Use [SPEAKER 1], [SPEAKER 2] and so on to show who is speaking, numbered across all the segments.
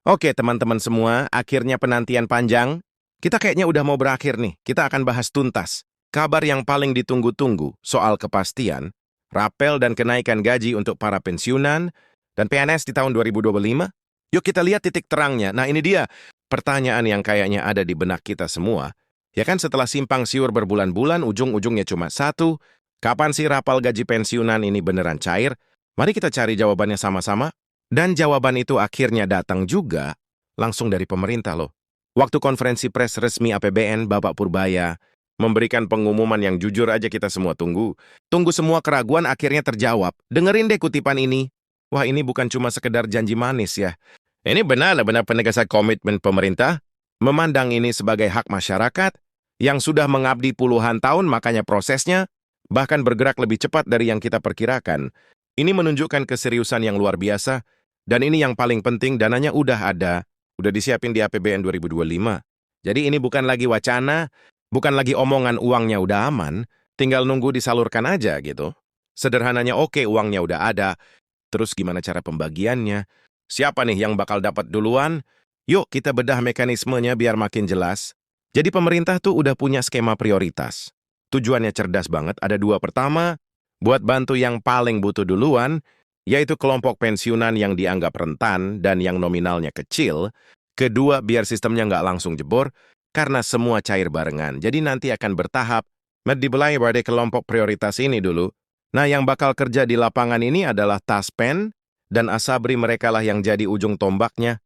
[SPEAKER 1] Oke, teman-teman semua, akhirnya penantian panjang. Kita kayaknya udah mau berakhir nih. Kita akan bahas tuntas. Kabar yang paling ditunggu-tunggu soal kepastian, rapel dan kenaikan gaji untuk para pensiunan, dan PNS di tahun 2025. Yuk kita lihat titik terangnya. Nah ini dia, pertanyaan yang kayaknya ada di benak kita semua. Ya kan setelah simpang siur berbulan-bulan, ujung-ujungnya cuma satu. Kapan sih rapal gaji pensiunan ini beneran cair? Mari kita cari jawabannya sama-sama. Dan jawaban itu akhirnya datang juga langsung dari pemerintah loh. Waktu konferensi pers resmi APBN, Bapak Purbaya memberikan pengumuman yang jujur aja kita semua tunggu. Tunggu semua keraguan akhirnya terjawab. Dengerin deh kutipan ini. Wah ini bukan cuma sekedar janji manis ya. Ini benar-benar penegasan komitmen pemerintah. Memandang ini sebagai hak masyarakat yang sudah mengabdi puluhan tahun makanya prosesnya bahkan bergerak lebih cepat dari yang kita perkirakan. Ini menunjukkan keseriusan yang luar biasa. Dan ini yang paling penting, dananya udah ada, udah disiapin di APBN 2025. Jadi ini bukan lagi wacana, bukan lagi omongan uangnya udah aman, tinggal nunggu disalurkan aja gitu. Sederhananya oke, uangnya udah ada, terus gimana cara pembagiannya? Siapa nih yang bakal dapat duluan? Yuk kita bedah mekanismenya biar makin jelas. Jadi pemerintah tuh udah punya skema prioritas. Tujuannya cerdas banget, ada dua. Pertama, buat bantu yang paling butuh duluan, yaitu kelompok pensiunan yang dianggap rentan dan yang nominalnya kecil. Kedua, biar sistemnya nggak langsung jebor, karena semua cair barengan. Jadi nanti akan bertahap, dimulai pada kelompok prioritas ini dulu. Nah, yang bakal kerja di lapangan ini adalah Taspen, dan Asabri mereka lah yang jadi ujung tombaknya.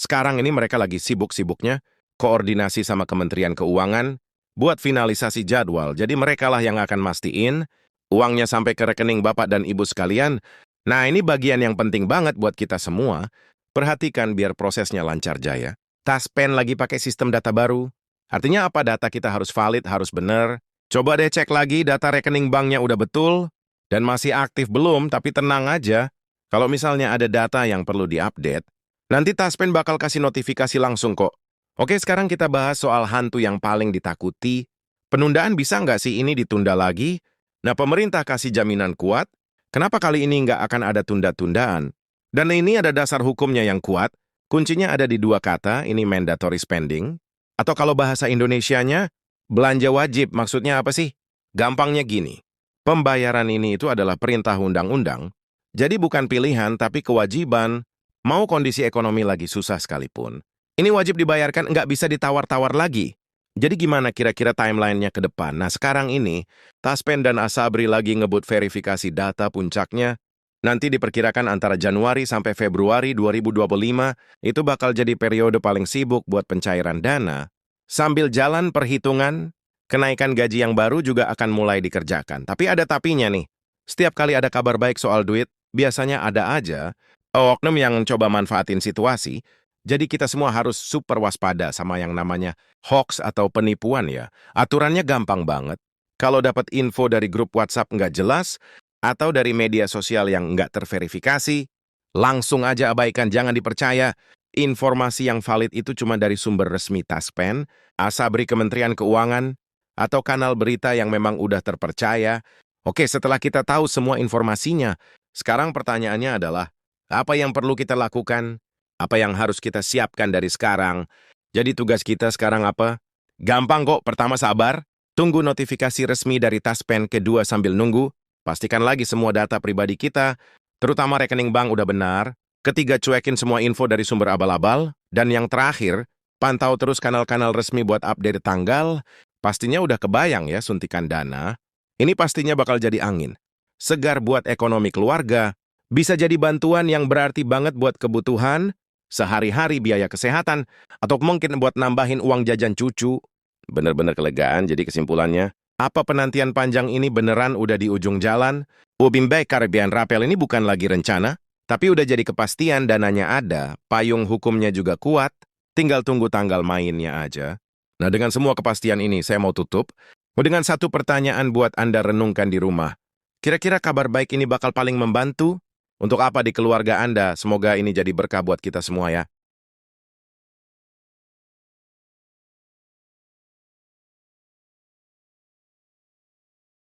[SPEAKER 1] Sekarang ini mereka lagi sibuk-sibuknya, koordinasi sama Kementerian Keuangan, buat finalisasi jadwal. Jadi mereka lah yang akan mastiin, uangnya sampai ke rekening Bapak dan Ibu sekalian. Nah, ini bagian yang penting banget buat kita semua. Perhatikan biar prosesnya lancar jaya. Taspen lagi pakai sistem data baru. Artinya apa data kita harus valid, harus benar. Coba deh cek lagi data rekening banknya udah betul dan masih aktif belum, tapi tenang aja. Kalau misalnya ada data yang perlu diupdate, nanti Taspen bakal kasih notifikasi langsung kok. Oke, sekarang kita bahas soal hantu yang paling ditakuti. Penundaan bisa nggak sih ini ditunda lagi? Nah, pemerintah kasih jaminan kuat. Kenapa kali ini nggak akan ada tunda-tundaan? Dan ini ada dasar hukumnya yang kuat, kuncinya ada di dua kata, ini mandatory spending, atau kalau bahasa Indonesianya, belanja wajib. Maksudnya apa sih? Gampangnya gini, pembayaran ini itu adalah perintah undang-undang, jadi bukan pilihan tapi kewajiban, mau kondisi ekonomi lagi susah sekalipun. Ini wajib dibayarkan, nggak bisa ditawar-tawar lagi. Jadi gimana kira-kira timeline-nya ke depan? Nah sekarang ini, Taspen dan Asabri lagi ngebut verifikasi data puncaknya. Nanti diperkirakan antara Januari sampai Februari 2025, itu bakal jadi periode paling sibuk buat pencairan dana. Sambil jalan perhitungan, kenaikan gaji yang baru juga akan mulai dikerjakan. Tapi ada tapinya nih, setiap kali ada kabar baik soal duit, biasanya ada aja oknum yang coba manfaatin situasi. Jadi kita semua harus super waspada sama yang namanya hoax atau penipuan ya. Aturannya gampang banget. Kalau dapat info dari grup WhatsApp nggak jelas, atau dari media sosial yang nggak terverifikasi, langsung aja abaikan, jangan dipercaya. Informasi yang valid itu cuma dari sumber resmi Taspen, Asabri Kementerian Keuangan, atau kanal berita yang memang udah terpercaya. Oke, setelah kita tahu semua informasinya, sekarang pertanyaannya adalah, apa yang perlu kita lakukan? Apa yang harus kita siapkan dari sekarang? Jadi tugas kita sekarang apa? Gampang kok, pertama sabar, tunggu notifikasi resmi dari Taspen, kedua sambil nunggu, pastikan lagi semua data pribadi kita, terutama rekening bank udah benar, ketiga cuekin semua info dari sumber abal-abal, dan yang terakhir, pantau terus kanal-kanal resmi buat update tanggal, pastinya udah kebayang ya suntikan dana, ini pastinya bakal jadi angin. Segar buat ekonomi keluarga, bisa jadi bantuan yang berarti banget buat kebutuhan, sehari-hari biaya kesehatan, atau mungkin buat nambahin uang jajan cucu. Bener-bener kelegaan, jadi kesimpulannya, apa penantian panjang ini beneran udah di ujung jalan? Ubimbe Caribbean Rapel ini bukan lagi rencana, tapi udah jadi kepastian, dananya ada, payung hukumnya juga kuat, tinggal tunggu tanggal mainnya aja. Nah dengan semua kepastian ini, saya mau tutup dengan satu pertanyaan buat Anda renungkan di rumah. Kira-kira kabar baik ini bakal paling membantu? Untuk apa di keluarga Anda? Semoga ini jadi berkah buat kita semua ya.